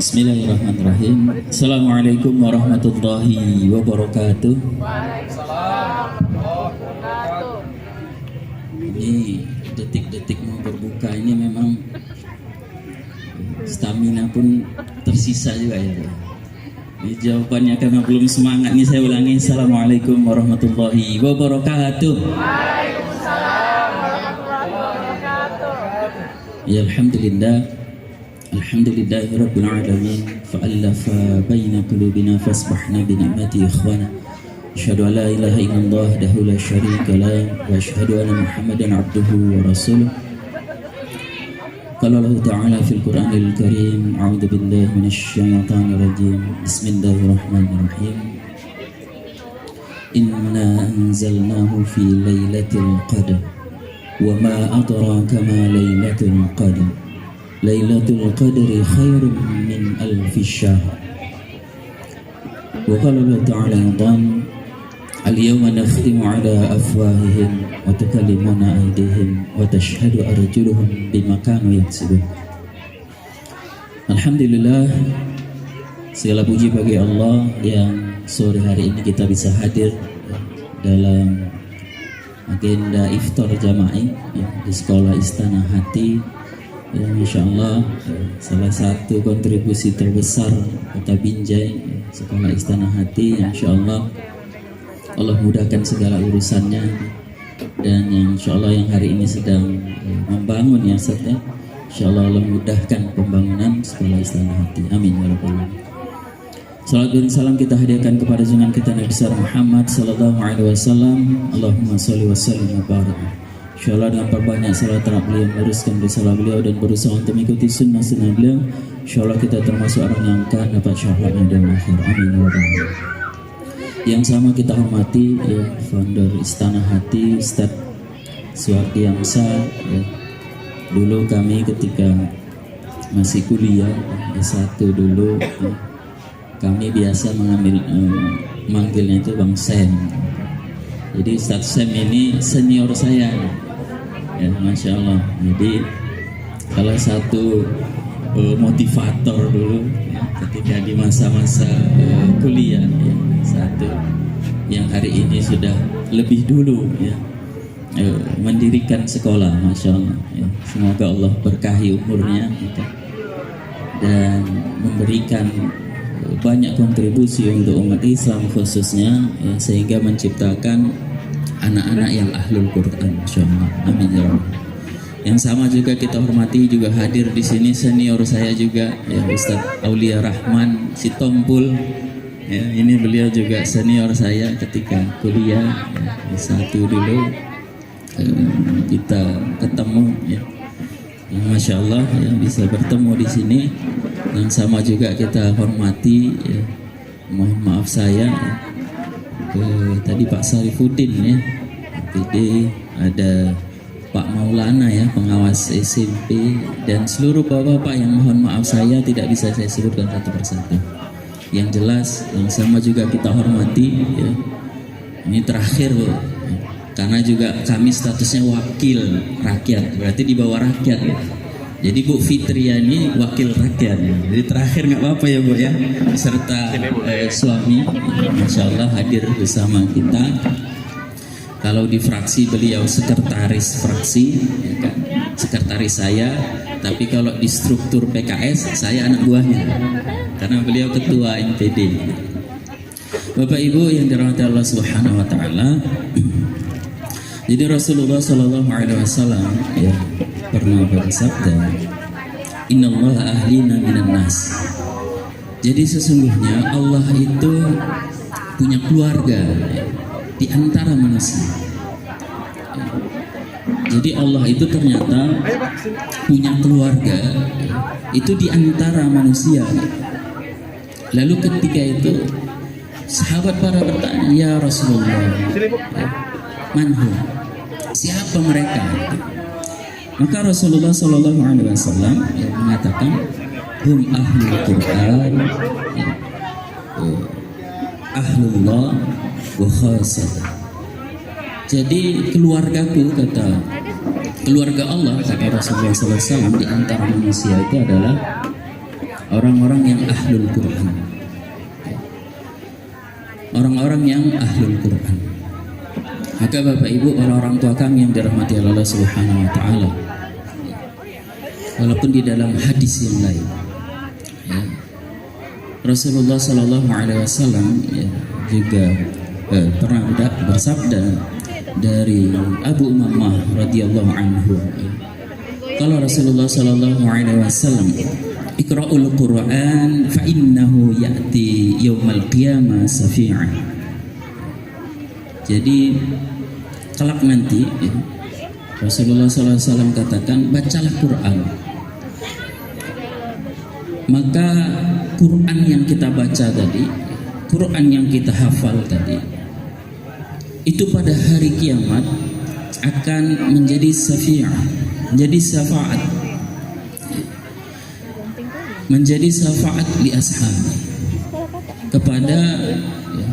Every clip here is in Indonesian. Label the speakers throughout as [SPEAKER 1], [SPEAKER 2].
[SPEAKER 1] Bismillahirrahmanirrahim. Assalamualaikum warahmatullahi wabarakatuh. Ini detik-detik mau berbuka ini memang stamina pun tersisa juga ya. Ini jawabannya karena belum semangat nih, saya ulangi. Assalamualaikum warahmatullahi wabarakatuh.
[SPEAKER 2] Waalaikumsalam warahmatullahi wabarakatuh.
[SPEAKER 1] Ya alhamdulillah. Alhamdulillahi rabbil alamin fa'alafa baina qulubina fasbahna bi ni'mati ikhwana. Asyhadu an la ilaha illallah wahdahu la syarika lah wa asyhadu anna Muhammadan abduhu wa rasuluh. Qala Allah ta'ala fil Qur'anil Karim, a'udzu billahi minasy syaithanir rajim. Bismillahirrahmanirrahim. Inna anzalnahu fi lailatul qadr wa ma adraka ma lailatul qadr. Lailatul Qadri khairun min alfi syahr. Wa qala Allah ta'ala aidan al-yawma nakhtimu ala afwahihim wa tukallimuna aydihim wa tashhadu arjuluhum bima kanu yaksubun. Alhamdulillah, segala puji bagi Allah yang sore hari ini kita bisa hadir dalam agenda iftar jama'i di Sekolah Istana Hati. Ya, Masya Allah, salah satu kontribusi terbesar Kota Binjai, Sekolah Istana Hati. Insya Allah, Allah mudahkan segala urusannya, dan yang Insya Allah yang hari ini sedang membangun ya Ustaz ya. Insya Allah Allah mudahkan pembangunan Sekolah Istana Hati. Amin ya rabbal alamin. Salat dan salam kita hadiahkan kepada junjungan kita Nabi besar Muhammad sallallahu alaihi wasallam. Allahumma sholli wa sallim wa barik. InsyaAllah dengan perbanyak salat terhadap beliau, meneruskan risalah beliau dan berusaha untuk mengikuti sunnah-sunnah beliau. InsyaAllah kita termasuk orang yang akan dapat syafaatnya dan akhir. Amin ya rabbal alamin. Yang sama kita hormati ya, founder Istana Hati Ustaz Suwardi Amsa ya. Dulu kami ketika masih kuliah S1 dulu ya, kami biasa manggilnya itu Bang Sem. Jadi Ustaz Sem ini senior saya ya, Masya Allah. Jadi salah satu motivator dulu ya, ketika di masa-masa kuliah ya, satu yang hari ini sudah lebih dulu ya, mendirikan sekolah. Masya Allah ya. Semoga Allah berkahi umurnya ya, dan memberikan banyak kontribusi untuk umat Islam khususnya ya, sehingga menciptakan anak-anak yang ahlul Quran. Insyaallah. Amin ya rabbal. Yang sama juga kita hormati, juga hadir di sini senior saya juga ya, Ustaz Aulia Rahman Sitompul ya, ini beliau juga senior saya ketika kuliah ya, S1 dulu kita ketemu ya. Masya Allah ya, bisa bertemu di sini. Yang sama juga kita hormati ya, mohon maaf saya ya, tadi Pak Sarifuddin ya, PD, ada Pak Maulana ya, pengawas SMP, dan seluruh bapak-bapak yang mohon maaf saya tidak bisa saya sebutkan satu persatu. Yang jelas yang sama juga kita hormati ya. Ini terakhir ya, karena juga kami statusnya wakil rakyat, berarti di bawah rakyat ya. Jadi Bu Fitria ini wakil rakyat ya. Jadi terakhir nggak apa-apa ya Bu ya, beserta suami Masya Allah hadir bersama kita. Kalau di fraksi beliau sekretaris fraksi ya kan? Sekretaris saya, tapi kalau di struktur PKS saya anak buahnya karena beliau ketua NPD. Bapak Ibu yang dirahmati Allah Subhanahu wa taala. Jadi Rasulullah sallallahu alaihi wasallam ya pernah bersabda, innallaha ahlina minan nas. Jadi sesungguhnya Allah itu punya keluarga di antara manusia. Jadi Allah itu ternyata punya keluarga itu di antara manusia. Lalu ketika itu sahabat para bertanya, ya Rasulullah, manhum, siapa mereka? Maka Rasulullah SAW mengatakan, hum ahlul Quran, ahlullah wa khasah. Jadi keluargaku, kata keluarga Allah, kata Rasulullah SAW, di antara manusia itu adalah orang-orang yang ahlul Quran, orang-orang yang ahlul Quran. Maka Bapak Ibu, orang tua kami yang dirahmati Allah Subhanahu wa taala, walaupun di dalam hadis yang lain, ya, Rasulullah sallallahu alaihi wasallam juga pernah bersabda dari Abu Umamah radhiyallahu anhu. Kalau Rasulullah sallallahu alaihi wasallam, Iqra'ul Qur'an fa innahu ya'ti yaumal qiyamah safi'an. Jadi kelak nanti, ya, Rasulullah SAW katakan, bacalah Quran. Maka Quran yang kita baca tadi, Quran yang kita hafal tadi, itu pada hari kiamat akan menjadi syafi'ah, menjadi syafaat, menjadi syafaat li ashab, kepada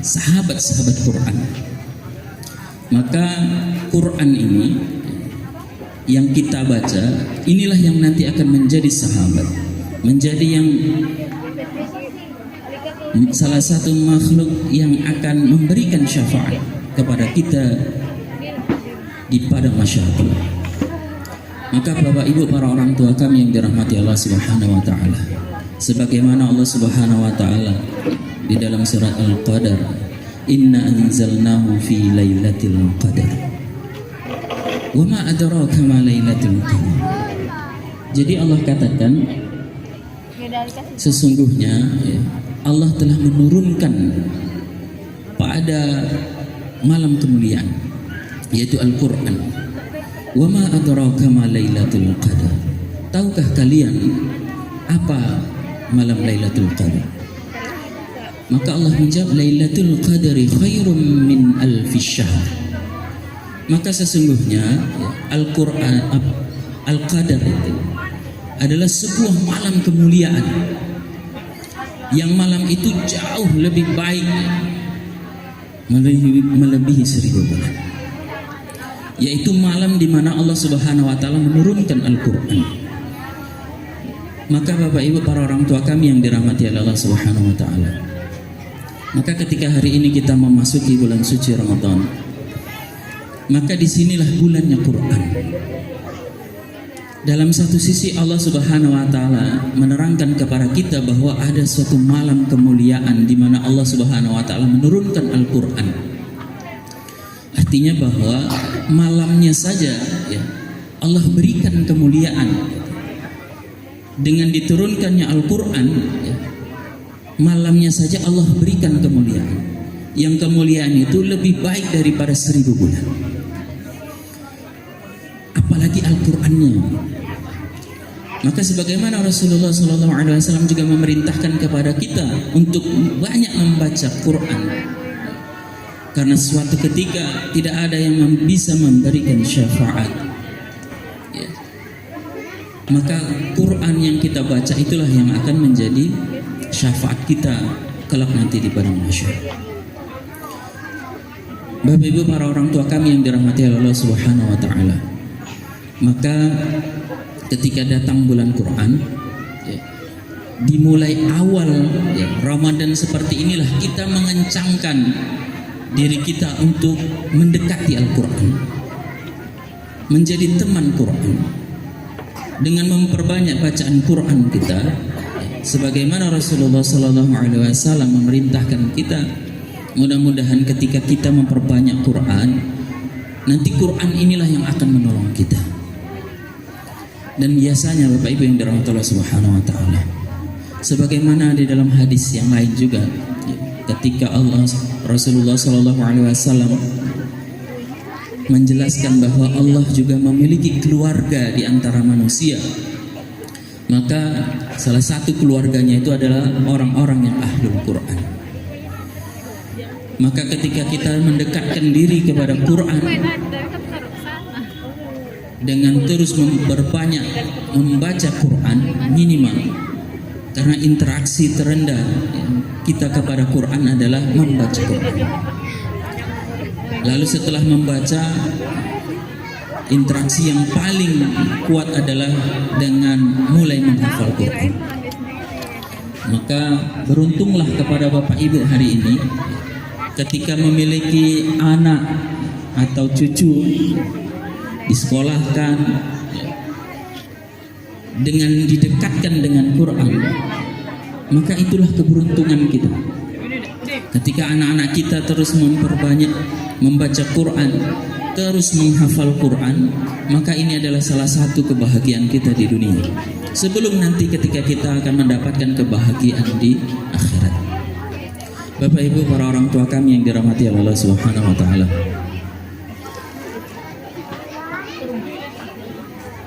[SPEAKER 1] sahabat-sahabat Quran. Maka Quran ini yang kita baca, inilah yang nanti akan menjadi sahabat, menjadi yang salah satu makhluk yang akan memberikan syafaat kepada kita di padang masyarakat. Maka Bapak Ibu, para orang tua kami yang dirahmati Allah Subhanahu wa taala, sebagaimana Allah Subhanahu wa taala di dalam surat Al-Qadar, inna anzalnahu fi lailatul qadar wa ma adraka ma lailatul qadar. Jadi Allah katakan, sesungguhnya, ya, Allah telah menurunkan pada malam kemuliaan, yaitu Al-Quran. Wa ma adraka ma lailatul qadar. Tahukah kalian apa malam Lailatul Qadar? Maka Allah menjawab, Lailatul Qadri khairum min alfi syahr. Maka sesungguhnya Al-Quran, Al-Qadar itu adalah sebuah malam kemuliaan, yang malam itu jauh lebih baik, melebihi 1000 bulan, yaitu malam di mana Allah Subhanahu wa taala menurunkan Al-Quran. Maka Bapak Ibu, para orang tua kami yang dirahmati Allah Subhanahu wa taala, maka ketika hari ini kita memasuki bulan suci Ramadan, maka disinilah bulannya Quran. Dalam satu sisi Allah Subhanahu wa taala menerangkan kepada kita bahwa ada suatu malam kemuliaan di mana Allah Subhanahu wa taala menurunkan Al-Quran. Artinya bahwa malamnya saja, ya, Allah berikan kemuliaan dengan diturunkannya Al-Quran, ya, malamnya saja Allah berikan kemuliaan, yang kemuliaan itu lebih baik daripada 1000 bulan, apalagi Al-Qurannya. Maka sebagaimana Rasulullah SAW juga memerintahkan kepada kita untuk banyak membaca Quran, karena suatu ketika tidak ada yang bisa memberikan syafaat, ya. Maka Quran yang kita baca itulah yang akan menjadi syafaat kita kelak nanti di padang mahsyar. Bapak Ibu, para orang tua kami yang dirahmati Allah Subhanahu wa taala, maka ketika datang bulan Quran, ya, dimulai awal, ya, Ramadan seperti inilah kita mengencangkan diri kita untuk mendekati Al-Quran, menjadi teman Quran, dengan memperbanyak bacaan Quran kita, sebagaimana Rasulullah SAW memerintahkan kita. Mudah-mudahan ketika kita memperbanyak Quran, nanti Quran inilah yang akan menolong kita. Dan biasanya Bapak Ibu yang dirahmati Allah Subhanahu wa taala, sebagaimana di dalam hadis yang lain juga, ketika Rasulullah SAW menjelaskan bahwa Allah juga memiliki keluarga di antara manusia, maka salah satu keluarganya itu adalah orang-orang yang ahlul Quran. Maka ketika kita mendekatkan diri kepada Quran dengan terus memperbanyak membaca Quran, minimal Karena interaksi terendah kita kepada Quran adalah membaca Quran. Lalu setelah membaca, interaksi yang paling kuat adalah dengan mulai menghafal Quran. Maka beruntunglah kepada Bapak Ibu hari ini ketika memiliki anak atau cucu disekolahkan dengan didekatkan dengan Quran, maka itulah keberuntungan kita. Ketika anak-anak kita terus memperbanyak membaca Quran, terus menghafal Quran, maka ini adalah salah satu kebahagiaan kita di dunia. Sebelum nanti ketika kita akan mendapatkan kebahagiaan di akhirat. Bapak Ibu, para orang tua kami yang dirahmati Allah Subhanahu wa taala.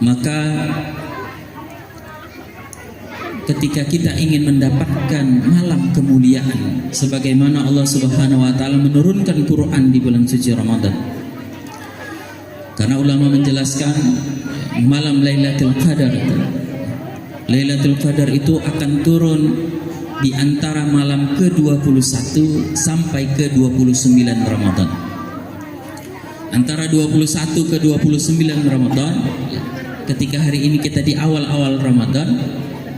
[SPEAKER 1] Maka ketika kita ingin mendapatkan malam kemuliaan sebagaimana Allah Subhanahu wa taala menurunkan Quran di bulan suci Ramadan. Karena ulama menjelaskan malam Lailatul Qadar itu, Lailatul Qadar itu akan turun di antara malam ke-21 sampai ke-29 Ramadan. Antara 21 ke 29 Ramadan, ketika hari ini kita di awal-awal Ramadan,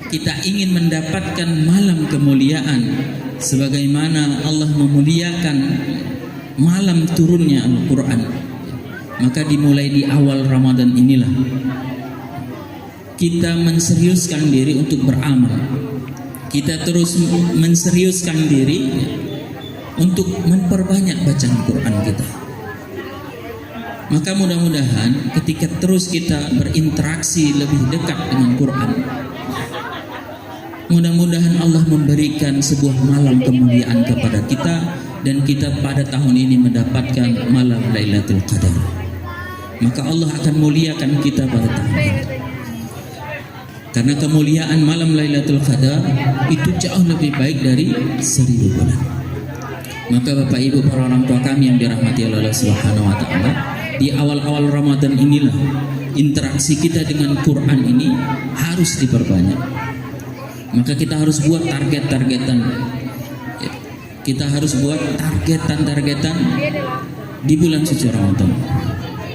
[SPEAKER 1] kita ingin mendapatkan malam kemuliaan sebagaimana Allah memuliakan malam turunnya Al-Quran. Maka dimulai di awal Ramadan inilah kita menseriuskan diri untuk beramal. Kita terus menseriuskan diri untuk memperbanyak bacaan Quran kita. Maka mudah-mudahan ketika terus kita berinteraksi lebih dekat dengan Quran, mudah-mudahan Allah memberikan sebuah malam kemuliaan kepada kita, dan kita pada tahun ini mendapatkan malam Lailatul Qadar. Maka Allah akan muliakan kita pada tahun ini. Karena kemuliaan malam Lailatul Qadar itu jauh lebih baik dari 1000 bulan. Maka Bapak Ibu, para orang tua kami yang dirahmati Allah Subhanahu wa taala, di awal-awal Ramadan inilah interaksi kita dengan Quran ini harus diperbanyak. Maka kita harus buat target-targetan. Kita harus buat targetan-targetan di bulan suci Ramadan.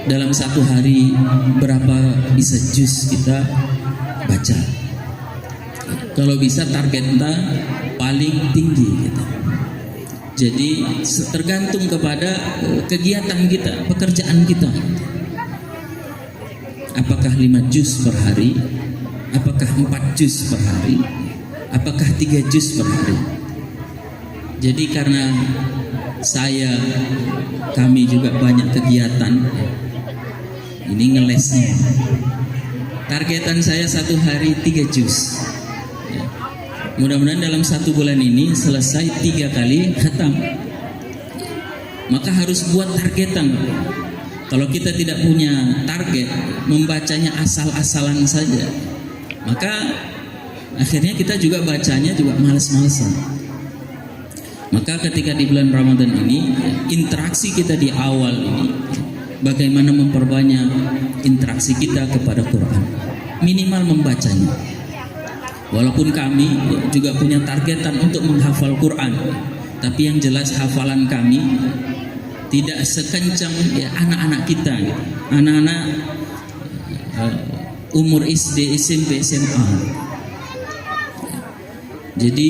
[SPEAKER 1] Dalam satu hari berapa bisa juz kita baca. Kalau bisa targetnya paling tinggi gitu. Jadi tergantung kepada kegiatan kita, pekerjaan kita. Apakah 5 juz per hari? Apakah 4 juz per hari? Apakah 3 juz per hari? Jadi karena kami juga banyak kegiatan, ini ngelesnya. Targetan saya satu hari 3 juz. Mudah-mudahan dalam 1 bulan ini selesai 3 kali khatam. Maka harus buat targetan. Kalau kita tidak punya target, membacanya asal-asalan saja, maka akhirnya kita juga bacanya juga malas-malasan. Maka ketika di bulan Ramadan ini, interaksi kita di awal ini, bagaimana memperbanyak interaksi kita kepada Quran, minimal membacanya. Walaupun kami juga punya targetan untuk menghafal Quran, tapi yang jelas hafalan kami tidak sekencang anak-anak kita, gitu. Anak-anak umur SD, SMP, SMA. Jadi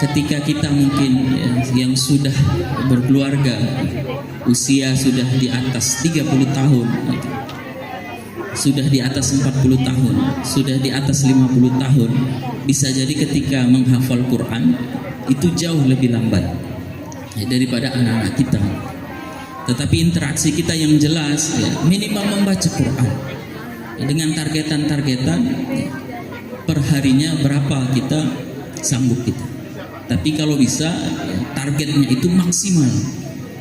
[SPEAKER 1] ketika kita mungkin yang sudah berkeluarga, usia sudah di atas 30 tahun, sudah di atas 40 tahun, sudah di atas 50 tahun, bisa jadi ketika menghafal Quran itu jauh lebih lambat daripada anak-anak kita. Tetapi interaksi kita yang jelas, minimal membaca Quran dengan targetan-targetan per harinya berapa kita sanggup kita. Tapi kalau bisa targetnya itu maksimal,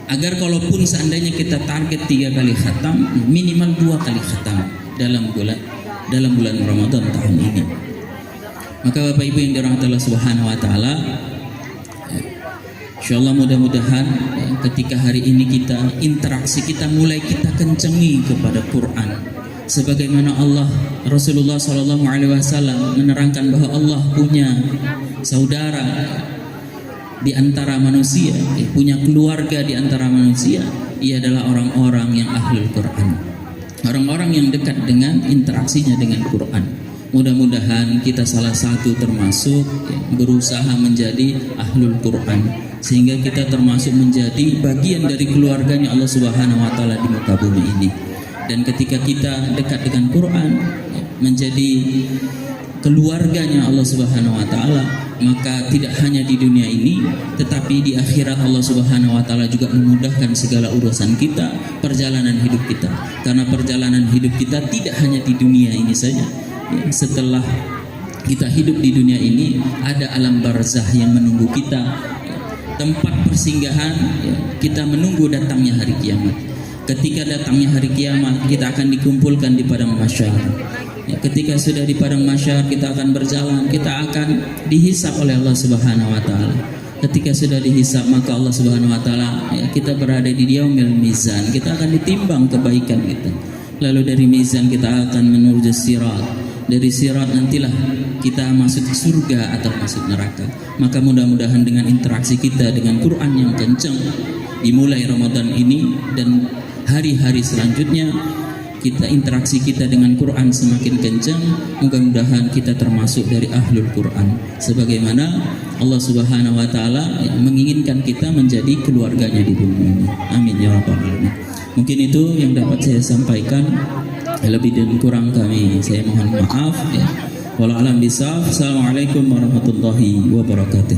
[SPEAKER 1] agar kalaupun seandainya kita target 3 kali khatam, minimal 2 kali khatam dalam bulan Ramadan tahun ini. Maka Bapak Ibu yang dirahmati Allah Subhanahu wa taala, insyaallah mudah-mudahan ketika hari ini interaksi kita mulai kita kencengi kepada Quran, sebagaimana Rasulullah SAW menerangkan bahwa Allah punya saudara di antara manusia, punya keluarga di antara manusia. Ia adalah orang-orang yang ahlul Quran, orang-orang yang dekat dengan interaksinya dengan Quran. Mudah-mudahan kita salah satu termasuk berusaha menjadi ahlul Quran, sehingga kita termasuk menjadi bagian dari keluarganya Allah Subhanahu wa taala di muka bumi ini. Dan ketika kita dekat dengan Quran, menjadi keluarganya Allah Subhanahu wa taala, maka tidak hanya di dunia ini tetapi di akhirat Allah Subhanahu wa taala juga memudahkan segala urusan kita, perjalanan hidup kita. Karena perjalanan hidup kita tidak hanya di dunia ini saja. Setelah kita hidup di dunia ini, ada alam barzah yang menunggu kita, tempat persinggahan, kita menunggu datangnya hari kiamat. Ketika datangnya hari kiamat, kita akan dikumpulkan di padang mahsyar. Ketika sudah di padang mahsyar, kita akan berjalan, kita akan dihisap oleh Allah Subhanahu wa taala. Ketika sudah dihisap, maka Allah Subhanahu wa taala, kita berada di yaumil mizan, kita akan ditimbang kebaikan kita. Lalu dari mizan kita akan menuju sirat. Dari sirat nantilah kita masuk surga atau masuk neraka. Maka mudah-mudahan dengan interaksi kita dengan Quran yang kencang dimulai Ramadan ini dan hari-hari selanjutnya, kita interaksi kita dengan Quran semakin kencang, mudah-mudahan kita termasuk dari ahlul Quran, sebagaimana Allah Subhanahu wa taala menginginkan kita menjadi keluarganya di bumi ini. Amin ya rabbal alamin. Mungkin itu yang dapat saya sampaikan, lebih dan kurang kami saya mohon maaf ya. Wallahu a'lam bishawab. Assalamualaikum warahmatullahi wabarakatuh.